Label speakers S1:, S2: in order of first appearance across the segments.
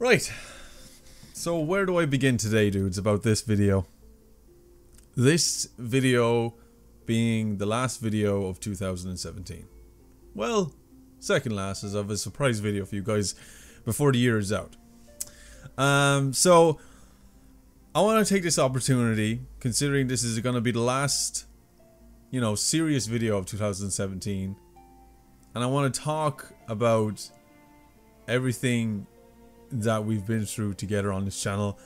S1: Right, so where do I begin today, dudes, about this video? This video being the last video of 2017. Well, second last, as I have a surprise video for you guys before the year is out. So I want to take this opportunity, considering this is going to be the last, serious video of 2017, and I want to talk about everything that we've been through together on this channel,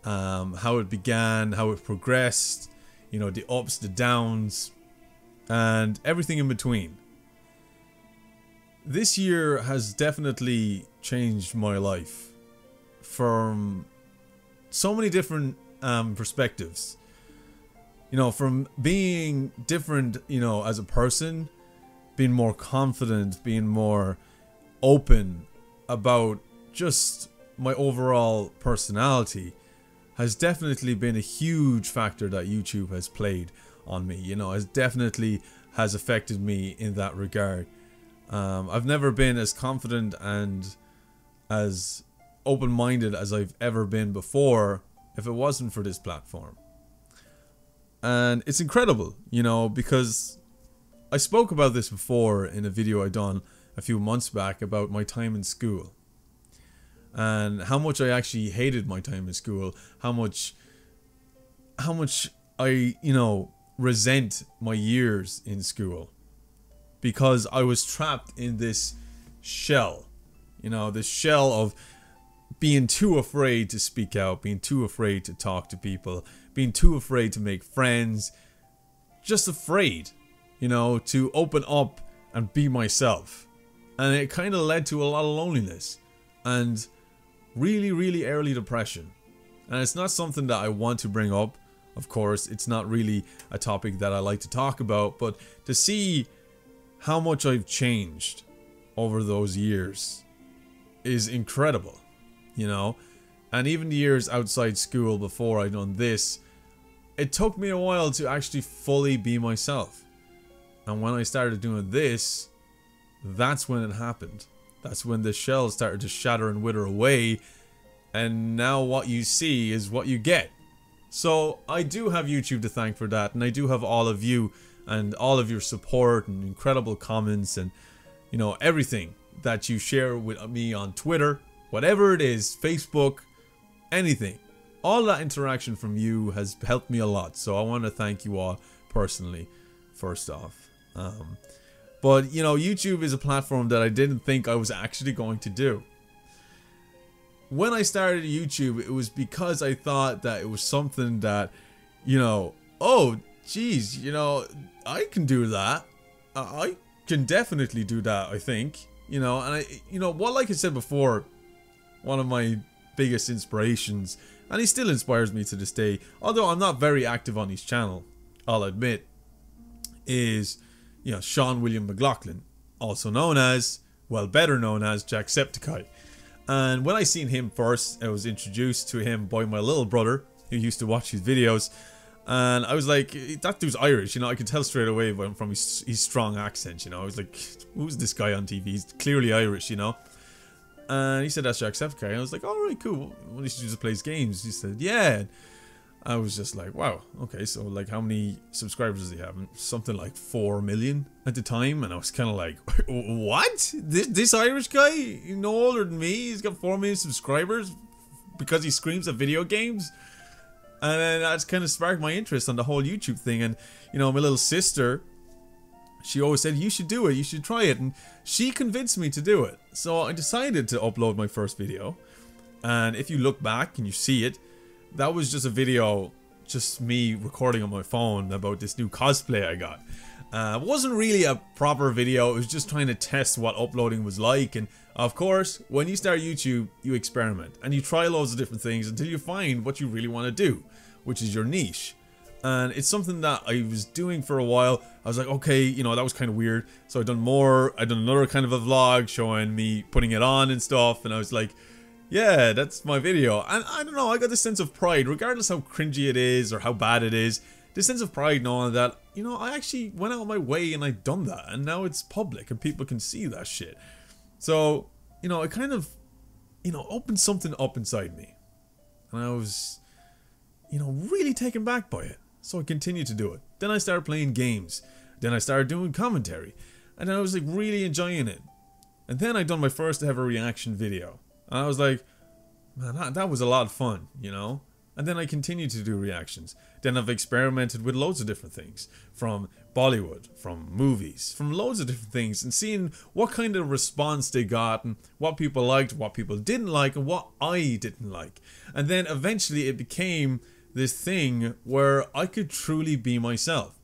S1: how it began, how it progressed, the ups, the downs, and everything in between. This year has definitely changed my life from so many different perspectives. From being different, as a person, being more confident, being more open about just my overall personality, has definitely been a huge factor that YouTube has played on me. Has affected me in that regard. I've never been as confident and as open-minded as I've ever been before if it wasn't for this platform. And it's incredible, because I spoke about this before in a video I done a few months back about my time in school. And how much I actually hated my time in school, how much I, resent my years in school, because I was trapped in this shell, this shell of being too afraid to speak out, being too afraid to talk to people, being too afraid to make friends, just afraid, to open up and be myself. And it kind of led to a lot of loneliness and really, really early depression. And it's not something that I want to bring up. Of course, it's not really a topic that I like to talk about, but to see how much I've changed over those years is incredible, And even the years outside school before I done this, it took me a while to actually fully be myself. And when I started doing this, that's when it happened. That's when the shell started to shatter and wither away, and now what you see is what you get. So I do have YouTube to thank for that, and I do have all of you and all of your support and incredible comments and everything that you share with me on Twitter, whatever it is, Facebook, anything. All that interaction from you has helped me a lot, so I want to thank you all personally, first off. But, YouTube is a platform that I didn't think I was actually going to do. When I started YouTube, it was because I thought that it was something that, oh, geez, I can do that. I can definitely do that, I think. And like I said before, one of my biggest inspirations, and he still inspires me to this day, although I'm not very active on his channel, I'll admit, is Sean William McLaughlin, also known as, well, better known as Jacksepticeye. And when I seen him first, I was introduced to him by my little brother, who used to watch his videos, and I was like, that dude's Irish, I could tell straight away from his strong accent, I was like, who's this guy on TV? He's clearly Irish, And he said, that's Jacksepticeye. And I was like, alright, cool, what he just plays games? He said, yeah. I was just like, wow, okay, so like how many subscribers does he have? Something like 4 million at the time, and I was kind of like, what? This Irish guy, no older than me, he's got 4 million subscribers because he screams at video games? And then that's kind of sparked my interest on the whole YouTube thing. And, my little sister, she always said, you should do it, you should try it, and she convinced me to do it. So I decided to upload my first video, and if you look back and you see it, that was just a video, just me recording on my phone about this new cosplay I got. It wasn't really a proper video, it was just trying to test what uploading was like. And of course, when you start YouTube, you experiment and you try loads of different things until you find what you really want to do, which is your niche. And it's something that I was doing for a while. I was like, okay, that was kind of weird. So I've done another kind of a vlog showing me putting it on and stuff, and I was like, yeah, that's my video. And I don't know, I got this sense of pride, regardless how cringy it is or how bad it is. This sense of pride knowing that, I actually went out of my way and I done that. And now it's public and people can see that shit. So, it kind of opened something up inside me. And I was, really taken back by it. So I continued to do it. Then I started playing games. Then I started doing commentary. And I was like really enjoying it. And then I done my first ever reaction video. And I was like, man, that was a lot of fun, And then I continued to do reactions. Then I've experimented with loads of different things. From Bollywood, from movies, from loads of different things. And seeing what kind of response they got. And what people liked, what people didn't like. And what I didn't like. And then eventually it became this thing where I could truly be myself.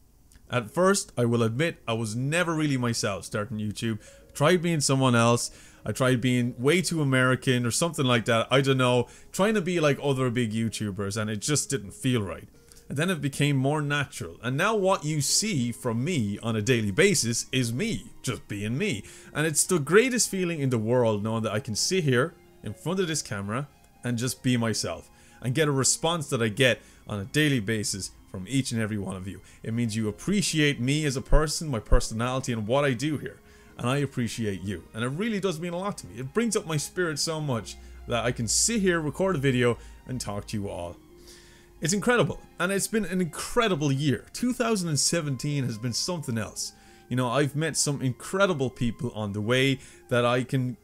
S1: At first, I will admit, I was never really myself starting YouTube. Tried being someone else. I tried being way too American or something like that. I don't know. Trying to be like other big YouTubers, and it just didn't feel right. And then it became more natural. And now what you see from me on a daily basis is me, just being me. And it's the greatest feeling in the world knowing that I can sit here in front of this camera and just be myself. And get a response that I get on a daily basis from each and every one of you. It means you appreciate me as a person, my personality, and what I do here. And I appreciate you. And it really does mean a lot to me. It brings up my spirit so much that I can sit here, record a video, and talk to you all. It's incredible. And it's been an incredible year. 2017 has been something else. I've met some incredible people on the way that I can,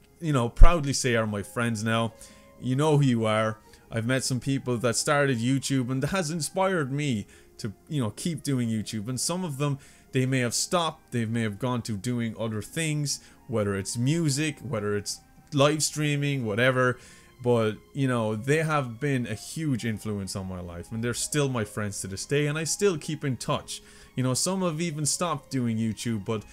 S1: proudly say are my friends now. You know who you are. I've met some people that started YouTube and that has inspired me to, keep doing YouTube. And some of them, they may have stopped, they may have gone to doing other things, whether it's music, whether it's live streaming, whatever. But, they have been a huge influence on my life, and they're still my friends to this day, and I still keep in touch. Some have even stopped doing YouTube, but,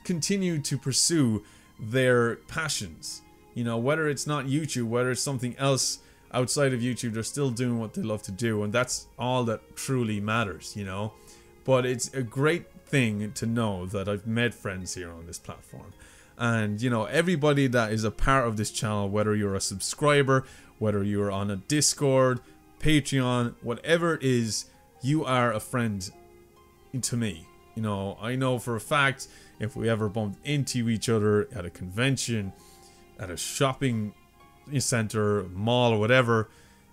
S1: continued to pursue their passions. Whether it's not YouTube, whether it's something else outside of YouTube, they're still doing what they love to do, and that's all that truly matters, But it's a great thing to know that I've met friends here on this platform. And, everybody that is a part of this channel, whether you're a subscriber, whether you're on a Discord, Patreon, whatever it is, you are a friend to me. I know for a fact, if we ever bumped into each other at a convention, at a shopping center, mall, or whatever,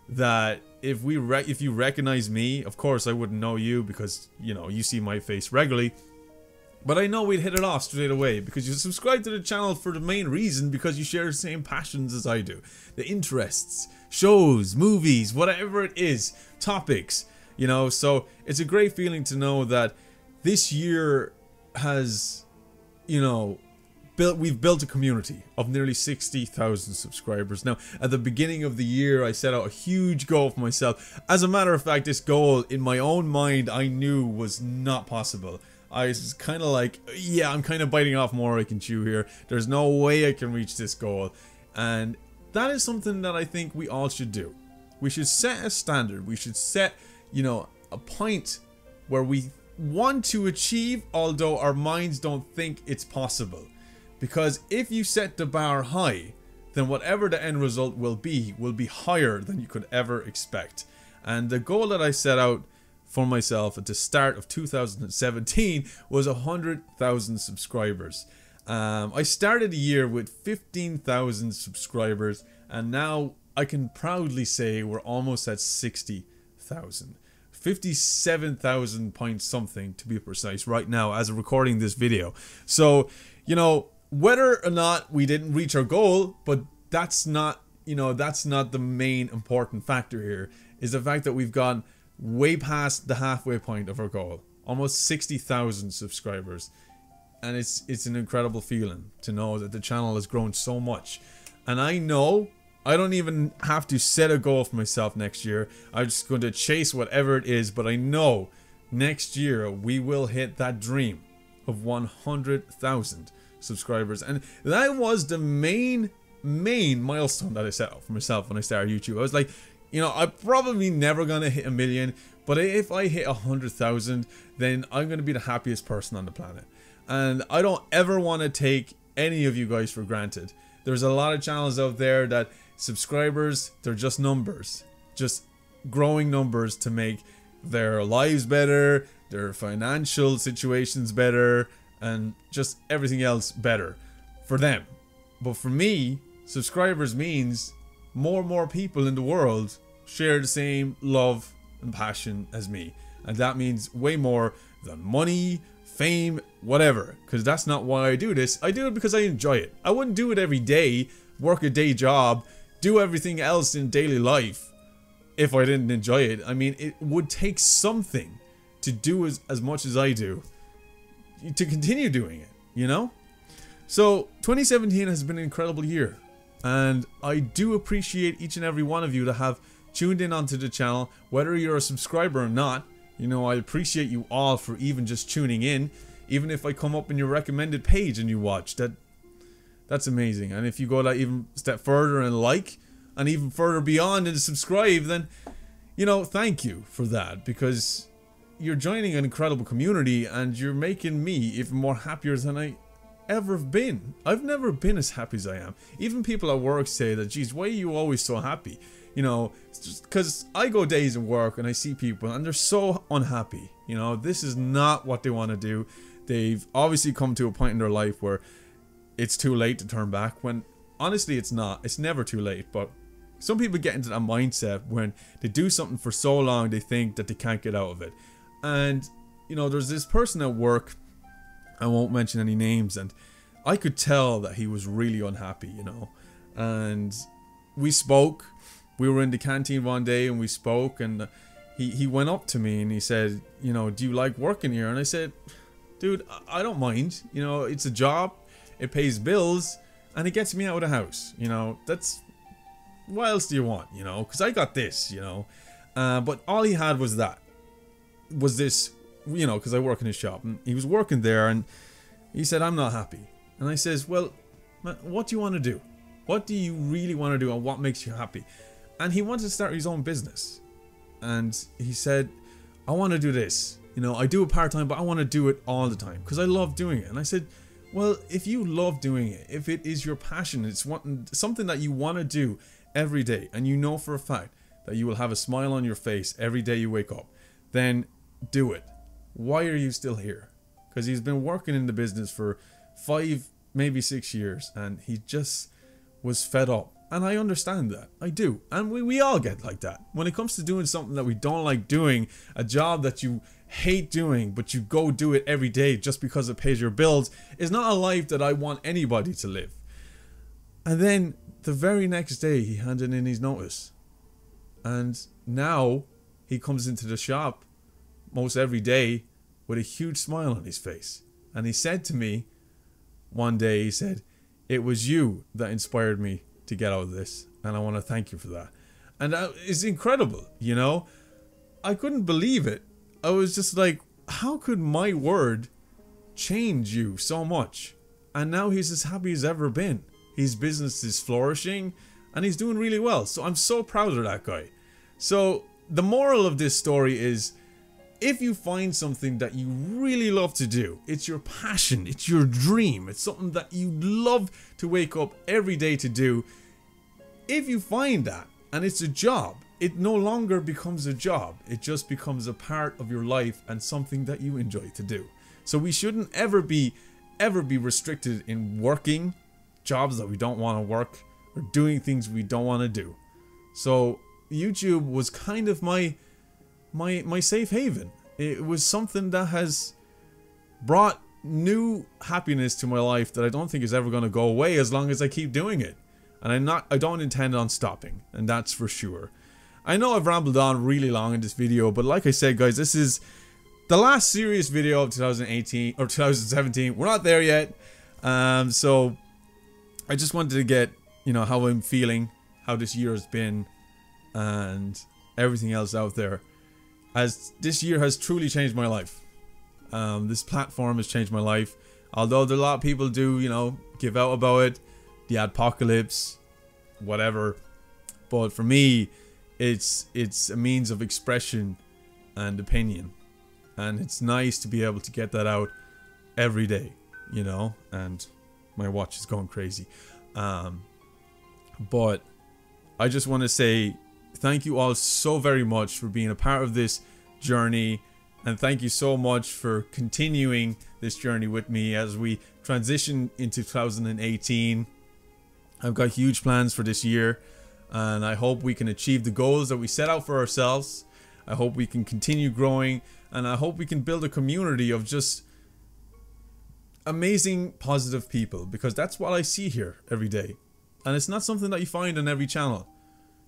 S1: that if you recognize me, of course I wouldn't know you because you see my face regularly, but I know we'd hit it off straight away because you subscribe to the channel for the main reason because you share the same passions as I do, the interests, shows, movies, whatever it is, topics, so it's a great feeling to know that this year has, we've built a community of nearly 60,000 subscribers. Now, at the beginning of the year, I set out a huge goal for myself. As a matter of fact, this goal, in my own mind, I knew was not possible. I was kind of like, yeah, I'm kind of biting off more I can chew here. There's no way I can reach this goal. And that is something that I think we all should do. We should set a standard. We should set, a point where we want to achieve, although our minds don't think it's possible. Because if you set the bar high, then whatever the end result will be higher than you could ever expect. And the goal that I set out for myself at the start of 2017 was 100,000 subscribers. I started the year with 15,000 subscribers, and now I can proudly say we're almost at 60,000. 57,000 point something to be precise right now as of recording this video. So, whether or not we didn't reach our goal, but that's not, that's not the main important factor here, is the fact that we've gone way past the halfway point of our goal. Almost 60,000 subscribers. And it's an incredible feeling to know that the channel has grown so much. And I know I don't even have to set a goal for myself next year. I'm just going to chase whatever it is, but I know next year we will hit that dream of 100,000 subscribers. And that was the main milestone that I set up for myself when I started YouTube. I was like, I'm probably never gonna hit 1 million, but if I hit 100,000, then I'm gonna be the happiest person on the planet. And I don't ever want to take any of you guys for granted. There's a lot of channels out there that subscribers, they're just numbers, just growing numbers to make their lives better, their financial situations better, and just everything else better for them. But for me, subscribers means more and more people in the world share the same love and passion as me. And that means way more than money, fame, whatever. Because that's not why I do this. I do it because I enjoy it. I wouldn't do it every day, work a day job, do everything else in daily life if I didn't enjoy it. I mean, it would take something to do as much as I do to continue doing it, you know? So 2017 has been an incredible year, and I do appreciate each and every one of you that have tuned in onto the channel, whether you're a subscriber or not. You know, I appreciate you all for even just tuning in. Even if I come up in your recommended page and you watch, that's amazing. And if you go that even step further and like, and even further beyond and subscribe, then, you know, thank you for that, because you're joining an incredible community and you're making me even more happier than I ever have been. I've never been as happy as I am. Even people at work say that, geez, why are you always so happy? You know, it's just because I go days in work and I see people and they're so unhappy. You know, this is not what they want to do. They've obviously come to a point in their life where it's too late to turn back, when honestly it's not. It's never too late. But some people get into that mindset when they do something for so long they think that they can't get out of it. And, you know, there's this person at work, I won't mention any names, and I could tell that he was really unhappy, you know. And we spoke. We were in the canteen one day and we spoke, and he went up to me and he said, you know, do you like working here? And I said, dude, I don't mind. You know, it's a job, it pays bills, and it gets me out of the house. You know, that's, what else do you want, you know? Because I got this, you know. But all he had was this, you know, because I work in his shop, and he was working there, and he said, I'm not happy. And I says, well, man, what do you want to do? What do you really want to do, and what makes you happy? And he wanted to start his own business. And he said, I want to do this. You know, I do it part-time, but I want to do it all the time because I love doing it. And I said, well, if you love doing it, if it is your passion, it's something that you want to do every day, and you know for a fact that you will have a smile on your face every day you wake up, then do it. Why are you still here? Because he's been working in the business for 5, maybe 6 years, and he just was fed up. And I understand that. I do. And we all get like that. When it comes to doing something that we don't like doing, a job that you hate doing, but you go do it every day just because it pays your bills, is not a life that I want anybody to live. And then the very next day he handed in his notice. And now he comes into the shop most every day with a huge smile on his face. And he said to me one day, he said, it was you that inspired me to get out of this, and I want to thank you for that. And that is incredible, you know. I couldn't believe it. I was just like, how could my word change you so much? And now he's as happy as ever been. His business is flourishing and he's doing really well. So I'm so proud of that guy. So the moral of this story is, if you find something that you really love to do, it's your passion, it's your dream, it's something that you love to wake up every day to do. If you find that and it's a job, it no longer becomes a job. It just becomes a part of your life and something that you enjoy to do. So we shouldn't ever be restricted in working jobs that we don't want to work or doing things we don't want to do. So YouTube was kind of my safe haven. It was something that has brought new happiness to my life that I don't think is ever going to go away as long as I keep doing it. And I don't intend on stopping, and that's for sure. I know I've rambled on really long in this video, but like I said, guys, this is the last serious video of 2018 or 2017. We're not there yet. So I just wanted to get, you know, how I'm feeling, how this year has been, and everything else out there, as this year has truly changed my life. This platform has changed my life, although a lot of people do, you know, give out about it, the apocalypse, whatever. But for me, it's a means of expression and opinion, and it's nice to be able to get that out every day, you know. And my watch is going crazy. But I just want to say thank you all so very much for being a part of this journey, and thank you so much for continuing this journey with me as we transition into 2018. I've got huge plans for this year, and I hope we can achieve the goals that we set out for ourselves. I hope we can continue growing, and I hope we can build a community of just amazing, positive people, because that's what I see here every day. And it's not something that you find on every channel.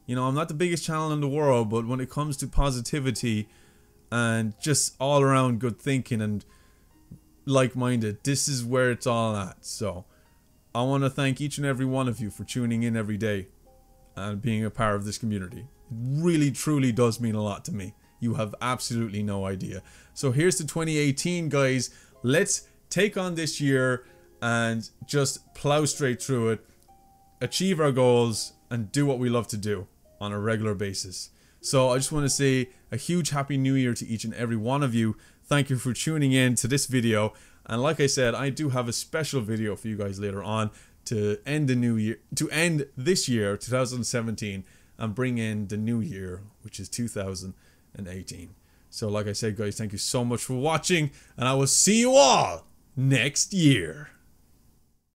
S1: You know, I'm not the biggest channel in the world, but when it comes to positivity and just all around good thinking and like-minded, this is where it's all at. So I want to thank each and every one of you for tuning in every day and being a part of this community. It really, truly does mean a lot to me. You have absolutely no idea. So here's to 2018, guys. Let's take on this year and just plow straight through it, achieve our goals, and do what we love to do on a regular basis. So I just want to say a huge happy new year to each and every one of you. Thank you for tuning in to this video. And like I said, I do have a special video for you guys later on to end the new year, to end this year, 2017, and bring in the new year, which is 2018. So like I said, guys, thank you so much for watching, and I will see you all next year.